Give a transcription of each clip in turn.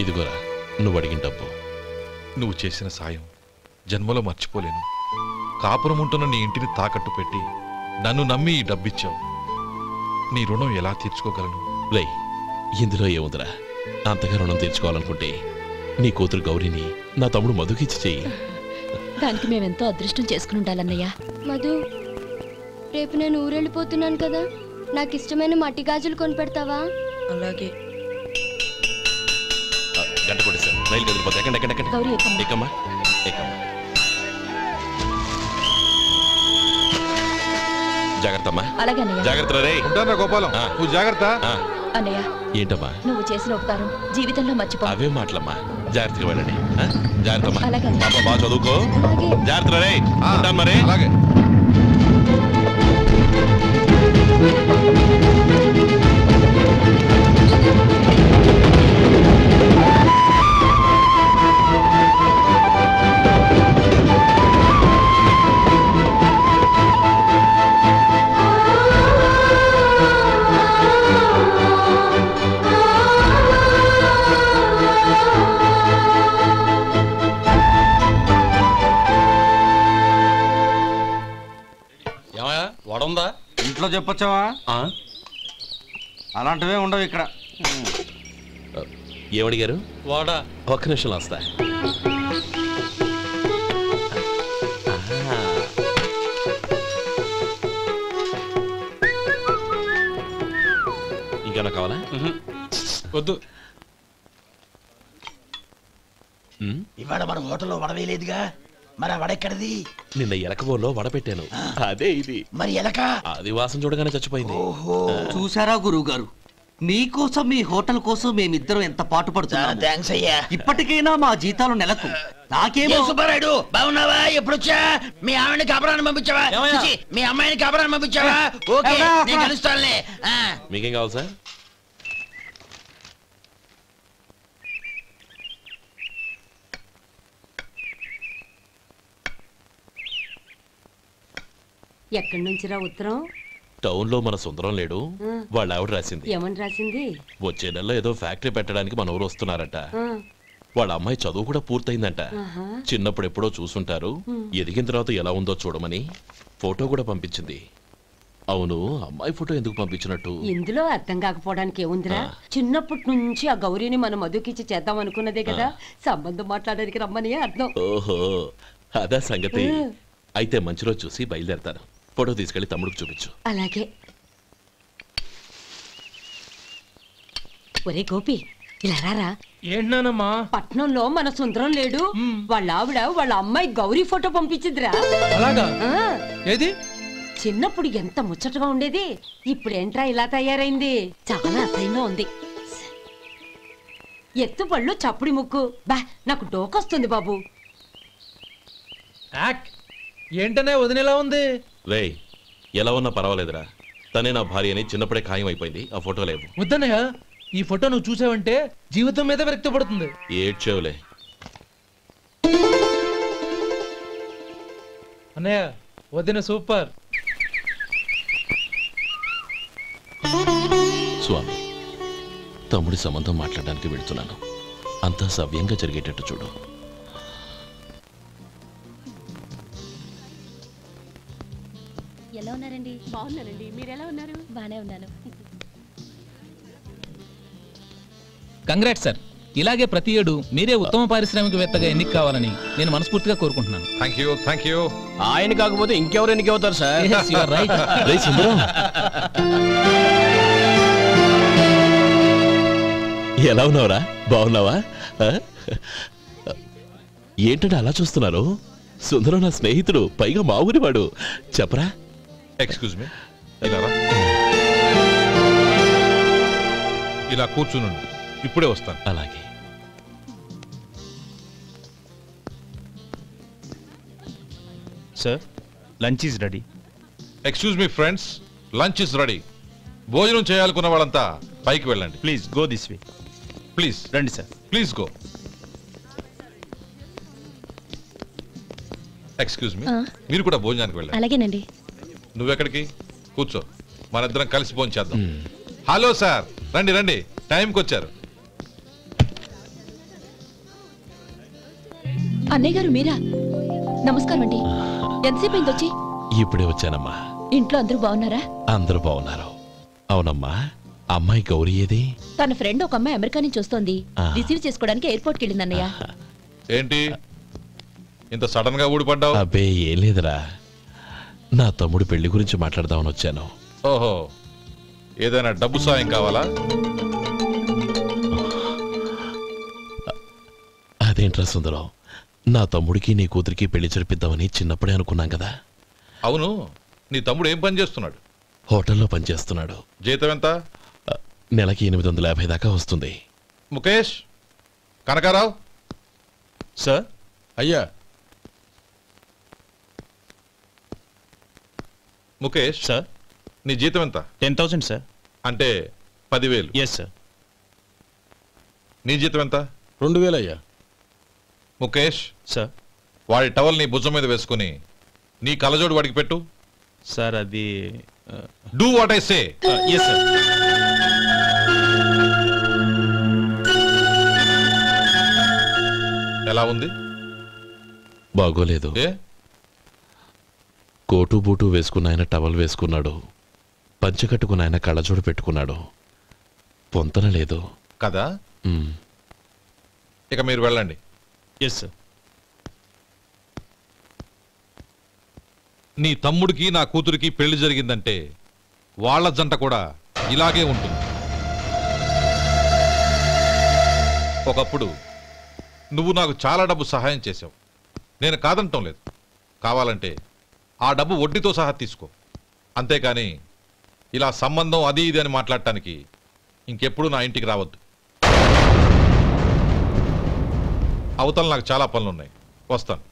ఇదిగోరా నువ్వు అడిగిన డబ్బు. నువ్వు చేసిన సాయం జన్మలో మర్చిపోలేను. కాపురం ఉంటున్న నీ ఇంటిని తాకట్టు పెట్టి నన్ను నమ్మి ఈ డబ్బిచ్చావు. నీ రుణం ఎలా తీర్చుకోగలను? రేయ్, ఇందులో ఏముందిరా? అంతగా రుణం తీర్చుకోవాలనుకుంటే నీ కూతురు గౌరీని నా తమ్ముడు మధుకిచ్చి చెయ్యి. దానికి మేమెంతో అదృష్టం చేసుకుని ఉండాలన్నయ్య. మధు, రేపు నేను ఊరెళ్ళిపోతున్నాను కదా, నాకు ఇష్టమైన మట్టి గాజులు కొనిపెడతావా? అలాగే. గంట కొట్టేశాను, రైలు కదిలిపోతే. ఎక్కండి ఎక్కండి ఎక్కండి. గౌరీ ఎక్కమ్మా. ఎక్కమ్మా ఎక్కమ్మా. జాగ్రత్త అమ్మా. అలాగే అన్నయ్య. జాగ్రత్త రే. ఉంటానా గోపాలం, నువ్వు జాగ్రత్త. అన్నయ్య, ఏంటమ్మా? నువ్వు చేసిన ఉపకారం జీవితంలో మర్చిపో. అవే మాటలమ్మా, జాగ్రత్తగా వెళ్ళండి. జాగ్రత్త అమ్మా. అలాగే. పాప బాగా చదువుకో. జాగ్రత్త రే. ఉంటాను మరి. అలాగే. వడుందా? ఇంట్లో చెప్పొచ్చావా? అలాంటివే ఉండవు ఇక్కడ. ఏమడిగారు? వాడా. ఒక్క నిమిషంలో వస్తా. ఇంకేమన్నా కావాలా? వద్దు. ఇవాళ మన హోటల్లో వడవేయలేదుగా, మరి ఆ వడెక్కడిది? నిన్న ఎలకబోలో వడ పెట్టాను, అదే ఇది. మరి ఎలక? అది వాసన చూడగానే చచ్చిపోయింది. చూసారా గురువు గారు, మీకోసం మీ హోటల్ కోసం మేమిద్దరం ఎంత పాటు పడుతున్నాం. థాంక్స్ అయ్యా. ఇప్పటికైనా మా జీతాలు నెలకు. నాకేమో. సుబ్బారాయుడు బాగున్నావా? ఎప్పుడొచ్చా? మీ ఆవిడని కబరాన్ని పంపించావా? మీ అమ్మాయిని కబరాన్ని పంపించావా? ఓకే, నేను కలుస్తానులే. మీకేం కావాలి సార్? ఎక్కడి నుంచిరా ఉత్తరం? టౌన్ లో మన సుందరం లేడు, వాళ్ళ ఆవిడ రాసింది. ఏమని రాసింది? వచ్చే నెలలో ఏదో ఫ్యాక్టరీ పెట్టడానికి మన ఊరు వస్తున్నారట. వాళ్ళ అమ్మాయి చదువు కూడా పూర్తయిందంట. చిన్నప్పుడు ఎప్పుడో చూసుంటారు, ఎదిగిన తర్వాత ఎలా ఉందో చూడమని ఫోటో కూడా పంపించింది. అవును, అమ్మాయి ఫోటో ఎందుకు పంపించినట్టు? ఇందులో అర్థం కాకపోవడానికి ఏముందిరా, చిన్నప్పటి నుంచి ఆ గౌరీని మనం మధుకిచ్చి చేద్దాం అనుకున్నదే కదా, సంబంధం మాట్లాడడానికి రమ్మని అర్థం. ఓహో, అదా సంగతి. అయితే మంచి రోజు చూసి బయలుదేరతాను. ఫోటో తీసుకెళ్లి తమ్ముడికి చూపించు. అలాగే. ఒరే గోపి, ఇలా రారా. ఏంటన్నానమ్మా? పట్నంలో మన సుందరం లేడు, వాళ్ళ ఆవిడ వాళ్ళ అమ్మాయి గౌరీ ఫోటో పంపించిద్దిరా. అలాగా? ఏది? చిన్నప్పుడు ఎంత ముచ్చటగా ఉండేది, ఇప్పుడు ఏంట్రా ఇలా తయారైంది? చాలా అసహ్యంగా ఉంది. ఎత్తుపళ్ళు చప్పుడి ముక్కు, బా నాకు డోకొస్తుంది బాబు. ఏంటనే వదినేలా ఉంది? రేయ్, ఎలా ఉన్నా పర్వాలేదురా, తనే నా భార్య అని చిన్నప్పుడే ఖాయం అయిపోయింది. ఆ ఫోటో లేవు. వద్దన్నయ్య, ఈ ఫోటో నువ్వు చూసావంటే జీవితం మీద విరక్తి పడుతుంది. ఏడ్చేవులే. అన్నయ్య, వదిన సూపర్. స్వామి, తమ్ముడి సంబంధం మాట్లాడడానికి వెళ్తున్నాను. అంతా సవ్యంగా జరిగేటట్టు చూడు. ఎలా ఉన్నారండి? బాగున్నానండి, మీరు ఎలా ఉన్నారు? బానే ఉన్నాను. Congrats sir. ఇలాగే ప్రతి ఏడు మీరే ఉత్తమ పారిశ్రామికవేత్తగా ఎన్నిక కావాలని నేను మనస్ఫూర్తిగా కోరుకుంటున్నాను. Thank you. ఆయన కాకపోతే ఇంకెవరు ఎన్నిక అవుతారు సార్? ఎలా ఉన్నావురా? బాగున్నావా? ఏంటంటే అలా చూస్తున్నారు? సుందరం నా స్నేహితుడు, పైగా మా ఊరివాడు. చెప్పరా? ఎక్స్క్యూజ్ మీ, ఇలా కూర్చుని ఇప్పుడే వస్తాను. అలాగే. Sir, lunch is ready. Excuse me friends, lunch is ready. భోజనం చేయాలనుకున్న వాళ్ళంతా పైకి వెళ్ళండి. Please go this way. Please రండి sir. Please go. Excuse me, మీరు కూడా భోజనానికి వెళ్ళండి. అలాగేనండి. నువ్వెక్కడికి? కూర్చో, మనిద్దరం కలిసి భోజనం చేద్దాం. హలో సార్, రండి రండి, టైంకి వచ్చారు. అన్నయ్య గారు మీరా? నమస్కారం అండి. ఎంతసేపు అయింది వచ్చి? ఇప్పుడే వచ్చానమ్మా. ఇంట్లో అందరూ బాగున్నారా? అందరూ బాగున్నారు. అవునమ్మా, అమ్మాయి గౌరీ ఏది? తన ఫ్రెండ్ ఒక అమ్మాయి అమెరికా నుంచి వస్తోంది. రిసీవ్ చేసుకోవడానికి ఎయిర్పోర్ట్కి వెళ్ళింది అన్నయ్య. ఏంటి ఇంత సడన్ గా ఊడిపడ్డావు? అబ్బే ఏం లేదురా, నా తమ్ముడు పెళ్లి గురించి మాట్లాడదామని వచ్చాను. ఓహో, ఏదైనా డబ్బు సాయం కావాలా? అదేంట్రా సుందరం, నా తమ్ముడికి నీ కూతురికి పెళ్లి జరిపిద్దామని చిన్నప్పుడే అనుకున్నాం కదా. అవును, నీ తమ్ముడు ఏం పని చేస్తున్నాడు? హోటల్లో పనిచేస్తున్నాడు. జీతం ఎంత? నెలకి 850 దాకా వస్తుంది. ముఖేష్, కనకారావు. సార్. అయ్యా. ముఖేష్ సార్. నీ జీతం ఎంత? 10,000 సార్. అంటే 10,000. Yes sir. నీ జీతం ఎంత? 2,000 అయ్యా. ముఖేష్ సార్. వాడి టవల్ నీ భుజం మీద వేసుకుని నీ కలజోడు వాడికి పెట్టు. సార్ అది do what I say. Yes sir. ఎలా ఉంది? బాగోలేదు. కోటు బూటు వేసుకున్న ఆయన టవల్ వేసుకున్నాడు, పంచె కట్టుకున్న ఆయన కళ్ళజోడు పెట్టుకున్నాడు. పొంతన లేదు కదా. ఇక మీరు వెళ్ళండి. Yes sir. నీ తమ్ముడికి నా కూతురికి పెళ్లి జరిగిందంటే వాళ్ళ జంట కూడా ఇలాగే ఉంటుంది. ఒకప్పుడు నువ్వు నాకు చాలా డబ్బు సహాయం చేశావు, నేను కాదంటం లేదు. కావాలంటే ఆ డబ్బు వడ్డీతో సహా తీసుకో. అంతేకాని ఇలా సంబంధం అది ఇది అని మాట్లాడటానికి ఇంకెప్పుడు నా ఇంటికి రావద్దు. అవతల నాకు చాలా పనులున్నాయి, వస్తాను.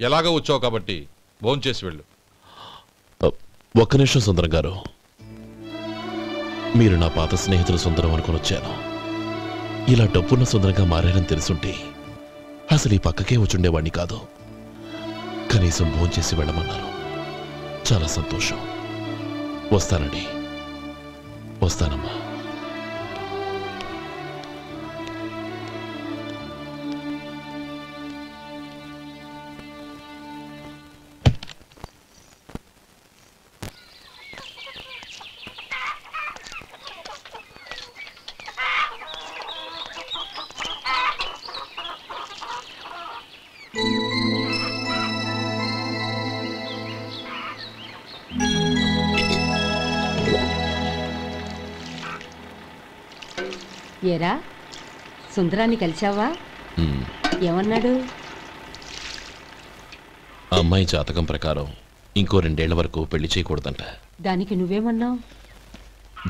ఎలాగో వచ్చావు కాబట్టి భోంచేసి వెళ్ళు. ఒక్క నిమిషం సుందరం గారు, మీరు నా పాత స్నేహితులు సుందరం అనుకుని వచ్చాను. ఇలా డబ్బున్న సుందరంగా మారారని తెలుసుంటే అసలు ఈ పక్కకే వచ్చుండేవాడిని కాదు. కనీసం భోంచేసి వెళ్ళమన్నారు, చాలా సంతోషం. వస్తానండి. వస్తానమ్మా. ఏరా, సుందరాన్ని కలిశావా? ఏమన్నాడు? అమ్మాయి జాతకం ప్రకారం ఇంకో 2 ఏళ్ల వరకు పెళ్లి చేయకూడదంట. దానికి నువ్వేమన్నావు?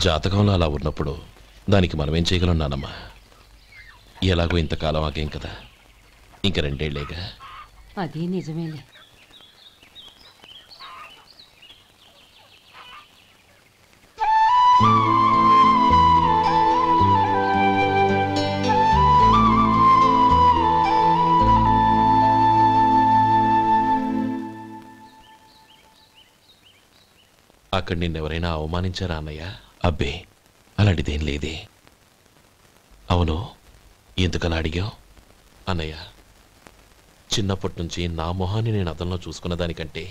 జాతకంలో అలా ఉన్నప్పుడు దానికి మనమేం చేయగలం నానమ్మా? ఎలాగో ఇంతకాలం ఆగేం కదా, ఇంక 2 ఏళ్లేగా. అది నిజమేలే. అక్కడ నిన్నెవరైనా అవమానించారా అన్నయ్య? అబ్బే, అలాంటిదేం లేదే. అవును, ఎందుకలా అడిగావు? అన్నయ్య, చిన్నప్పటి నుంచి నా మొహాన్ని నేను అతనిలో చూసుకున్న దానికంటే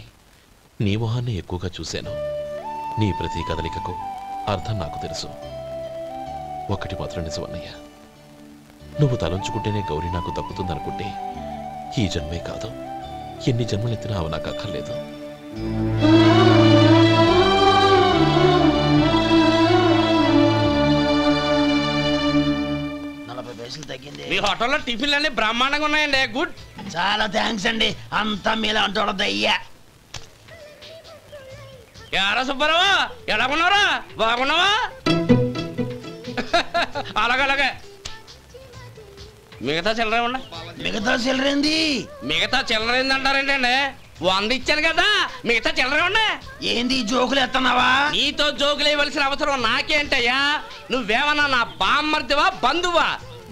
నీ మొహాన్ని ఎక్కువగా చూశాను. నీ ప్రతి కదలికకు అర్థం నాకు తెలుసు. ఒకటి మాత్రం నిజం అన్నయ్య, నువ్వు తలంచుకుంటేనే గౌరీ నాకు దక్కుతుందనుకుంటే ఈ జన్మే కాదు, ఎన్ని జన్మలెత్తినా అవి నాకు అక్కర్లేదు. మీ హోటల్లో టిఫిన్లు అన్ని బ్రహ్మాండంగా ఉన్నాయండి. గుడ్, చాలా థ్యాంక్స్ అండి. అంతా మీలా అంటూ అయ్యా. యారా సుబ్బారావు, ఎలాగున్నారా? బాగున్నావా? అలాగే. మిగతా చిల్లర ఉన్నా. మిగతా చిల్లరేంది? మిగతా చిల్లరేంది అంటారండి అండి? 100 ఇచ్చాను కదా, మిగతా చిల్లరే ఉన్నా. ఏంది జోకులు ఎత్తన్నావా? నీతో జోకులు ఇవ్వాల్సిన అవసరం నాకేంటయ్యా? నువ్వేమన్నా నా బామ్మర్దివా, బంధువా?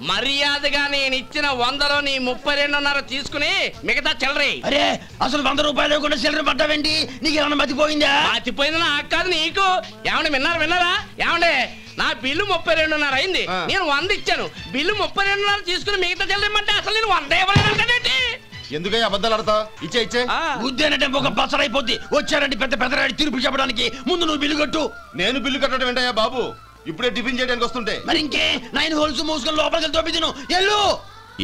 మర్యాదగా నేను ఇచ్చిన 100లో నీ 32.5 తీసుకుని మిగతా చిల్లరే. అరే, అసలు 100 రూపాయలు కూడా చిల్లర పట్టావేంటి? నీకేమన్నా మతిపోయిందా? మతిపోయిందా? నాకు కాదు, నీకు. ఏమండి విన్నారా? ఏమండి నా బిల్లు 32.5 అయింది. నేను 100 ఇచ్చాను. బిల్లు 32.5 తీసుకుని మిగతా చెల్లిమంటే అసలు నేను 100 ఇవ్వలేదంటే ఎందుకయ్యా అబద్ధాలు ఆడతా? ఇచ్చే ఉద్యానంటే ఒక బసరైపోద్ది. వచ్చారంటే పెద్ద పెద్దరాడి తీర్పు చెప్పడానికి ముందు నువ్వు బిల్లు కట్టు. నేను బిల్లు కట్టడం ఏంటయ్యా బాబు? ఇప్పుడే టిఫిన్ చేయడానికి వస్తుంటే. మరి ఇంకే 9 హోల్స్ మూసుకొని లోపలికి తోపి తిను. ఎల్లు.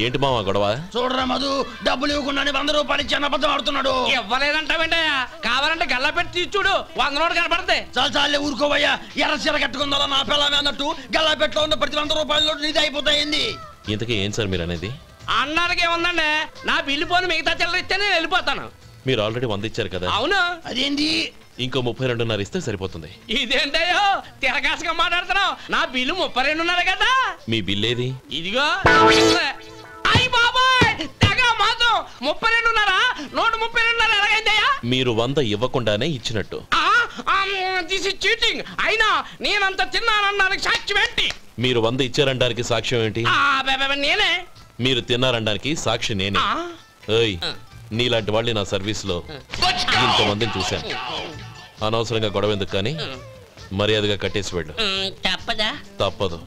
ఏంటి మావా గొడవ? చూడరా మధు, డబ్బులు ఇవ్వకుండానే 100 రూపాయలు ఇచ్చి అబద్ధం ఆడుతున్నాడు. ఇవ్వలేదంటావేంటయ్యా? కావాలంటే గల్లా పెట్టి తీర్చుడు, 100 నోటు కనపడతాయి. చాలే ఊరుకోవయ్యా. ఎర్ర చీర కట్టుకుందా నా పిల్లమే అన్నట్టు గల్లాపెట్లో ఉన్న ప్రతి 100 రూపాయలు నీది అయిపోతాయింది. ఇంతకీ ఏం సార్ మీరు అనేది? అన్నానికి ఏముందండి, నా బిల్లు పోను మిగతా చిల్లర ఇస్తే నేను వెళ్ళిపోతాను. మీరు ఆల్రెడీ 100 ఇచ్చారు కదా? అవును. అదేంటి? ఇంకో 32.5 ఇస్తే సరిపోతుంది. ఇదేంటయ్యో తిరగాసుగా మాట్లాడుతున్నావు? నా బిల్లు 32.5 కదా. మీ బిల్ ఏది? ఇదిగో. అయ్యి బాబాయ్, తెగ మాతో 32.5 నోటు 32.5 ఎలాగైందయ్యా? మీరు 100 ఇవ్వకుండానే ఇచ్చినట్టు. This is cheating. అయినా నేనంత తిన్నానన్నానికి సాక్ష్యం ఏంటి? మీరు 100 ఇచ్చారనడానికి సాక్ష్యం ఏంటి? నేనే. మీరు తిన్నారనడానికి సాక్షి నేనే. ఏయ్, నీలాంటి వాళ్ళని నా సర్వీస్ లో ఇంతమందిని చూశాను. అనవసరంగా గొడవ ఎందుకు కానీ మర్యాదగా కట్టేసి వెళ్ళు. తప్పదా? తప్పదు.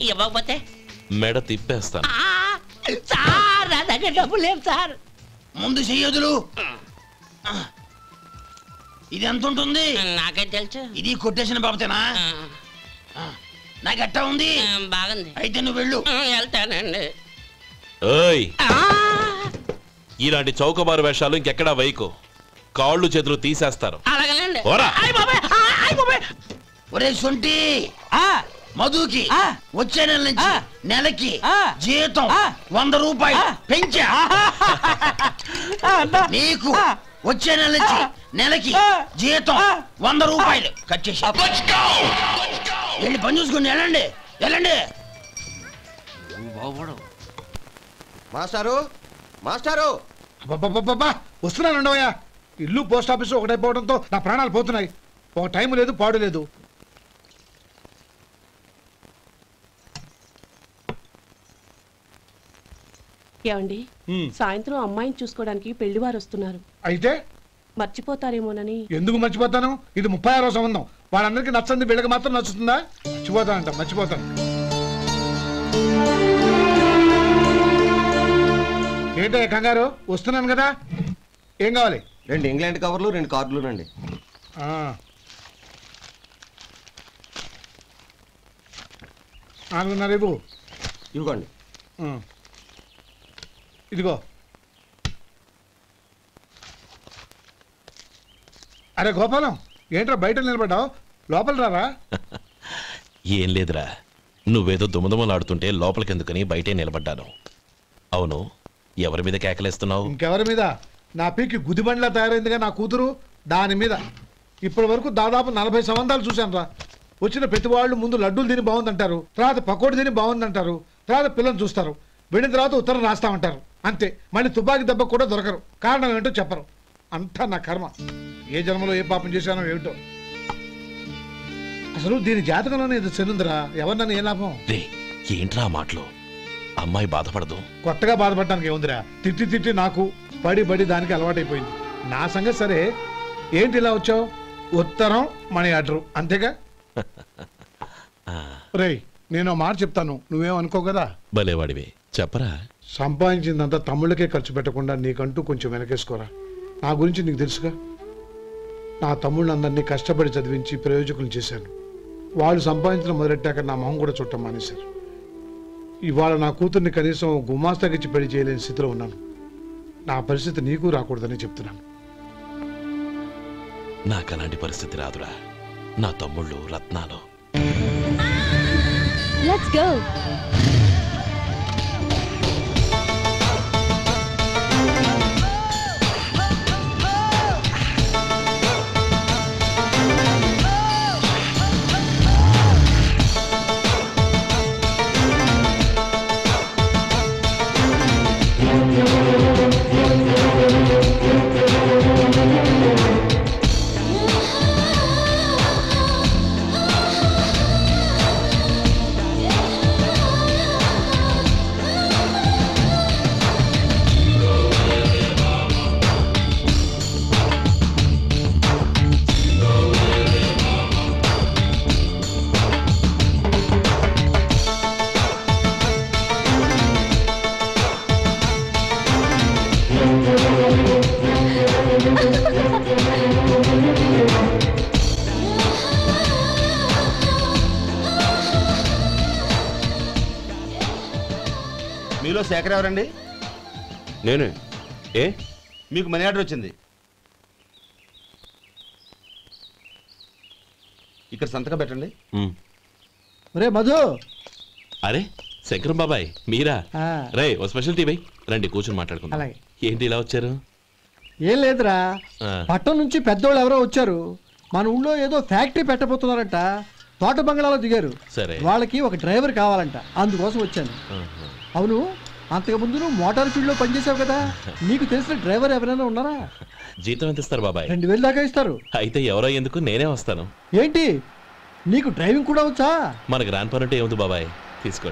ఇవ్వకపోతే మెడ తిప్పేస్తాను. సార్ నా దగ్గర డబ్బు లేదు సార్. ముందు చెయ్యదులు. ఇది ఎంత ఉంటుంది? నాకే తెలుసు. ఇది కొట్టేసిన బాబతేనా? నాకు అట్టా ఉంది. బాగుంది. అయితే నువ్వు వెళ్ళు. వెళ్తానండి. ఏయ్, ఇలాంటి చౌకబారు వేషాలు ఇంకెక్కడా వైకు. కాళ్ళు చేతులు తీసేస్తారు. అలాగేనండి. ఒరే సొంటి, మధుకి వచ్చే నెల నుంచి నెలకి జీతం 100 రూపాయలు పెంచా. నీకు వచ్చే నెల నుంచి నెలకి జీతం 100 రూపాయలు కట్ చేసి వెళ్ళి పని చూసుకుని వెళ్ళండి. వెళ్ళండి. మాస్టారు, మాస్టారు, వస్తున్నాను ఉండవయ్యా. ఇల్లు పోస్ట్ ఆఫీసు ఒకటైపోవడంతో నా ప్రాణాలు పోతున్నాయి. ఒక టైం లేదు, పాడు లేదు. ఏమండి, సాయంత్రం అమ్మాయిని చూసుకోవడానికి పెళ్లివారు వస్తున్నారు. అయితే మర్చిపోతారేమోనని. ఎందుకు మర్చిపోతాను? ఇది 36వ సంబంధం. వాళ్ళందరికీ నచ్చంది, వీళ్ళకి మాత్రం నచ్చుతుందా? మర్చిపోతానంట, మర్చిపోతాను. ఏంటో కంగారు? వస్తున్నాను కదా. ఏం కావాలి? 2 ఇంగ్లాండ్ కవర్లు, 2 కార్డులు రండి. రేపు ఇవ్వండి. ఇదిగో. అరే గోపాలం, ఏంట్రా బయట నిలబడ్డావు? లోపల రారా. ఏం లేదురా, నువ్వేదో దుమదుమలాడుతుంటే లోపలికెందుకని బయటే నిలబడ్డాను. అవును, ఎవరి మీద కేకలేస్తున్నావు? ఇంకెవరి మీద? నా పీకి గుదిబండ్లా తయారైందిగా నా కూతురు, దాని మీద. ఇప్పటి వరకు దాదాపు 40 సంబంధాలు చూశాను రా. వచ్చిన ప్రతి వాళ్ళు ముందు లడ్డూలు తిని బాగుందంటారు, తర్వాత పకోడి తిని బాగుందంటారు, తర్వాత పిల్లలు చూస్తారు, వెళ్ళిన తర్వాత ఉత్తరం రాస్తామంటారు. అంతే. మళ్ళీ తుపాకీ దెబ్బ కూడా దొరకరు. కారణం ఏంటో చెప్పరు. అంతా నా కర్మ. ఏ జన్మలో ఏ పాపం చేశానో ఏమిటో. అసలు దీని జాతకంలోనే ఇది చెల్లుందిరా. ఎవరినన్నా ఏ లాభం? ఏంట్రా మాటలు? అమ్మాయి బాధపడదు. కొత్తగా బాధపడటానికి ఏముందిరా? తిట్టి తిట్టి నాకు పడి పడి దానికి అలవాటైపోయింది. నా సంగతి సరే, ఏంటి ఇలా వచ్చావు? ఉత్తరం, మనీ ఆర్డరు, అంతేగా? రేయ్, నేను మాట చెప్తాను, నువ్వేం అనుకో కదా. భలేవాడివి, చెప్పరా. సంపాదించిందంతా తమ్ముళ్ళకే ఖర్చు పెట్టకుండా నీకంటూ కొంచెం వెనకేసుకోరా. నా గురించి నీకు తెలుసుగా. నా తమ్ముళ్ళందరినీ కష్టపడి చదివించి ప్రయోజకులు చేశాను. వాళ్ళు సంపాదించడం మొదలెట్టాక నా మొహం కూడా చుట్టం మానేశారు. ఇవాళ నా కూతుర్ని కనీసం గుమాస్తాకిచ్చి పెళ్లి చేయలేని స్థితిలో ఉన్నాను. నా పరిస్థితి నీకు రాకూడదని చెప్తున్నాను. నాకు అలాంటి పరిస్థితి రాదురా. నా తమ్ముళ్ళు రత్నాలు. Let's go. మీలో శేఖర్ ఎవరండి? నేనే. ఏ మీకు మనీ ఆర్డర్ వచ్చింది. ఇక్కడ సంతకం పెట్టండి. రే మధు. అరే శంకరం బాబాయ్ మీరా? ఆ. రే ఓ స్పెషల్ టీ బై రండి కూర్చొని మాట్లాడుకుందాం. అలాగే. ఏంటి ఇలా వచ్చారు? ఏం లేదురా, ఆ. పట్టణం నుంచి పెద్దోళ్ళు ఎవరో వచ్చారు. మన ఊళ్ళో ఏదో ఫ్యాక్టరీ పెట్టబోతున్నారంట. తోట బంగ్లాలో దిగారు. సరే. వాళ్ళకి ఒక డ్రైవర్ కావాలంట, అందుకోసం వచ్చాను. అవును, అంతకుముందు నువ్వు మోటార్ ఫీల్డ్ లో పనిచేసావు కదా, నీకు తెలిసిన డ్రైవర్ ఎవరైనా ఉన్నారా? జీతం ఎంత ఇస్తారు బాబాయ్? 2000 దాకా ఇస్తారు. అయితే ఎవరో ఎందుకు, నేనే వస్తాను. ఏంటి నీకు డ్రైవింగ్ కూడా వచ్చా? మనకు రాని పని అంటే ఏముంది బాబాయ్, తీసుకోండి.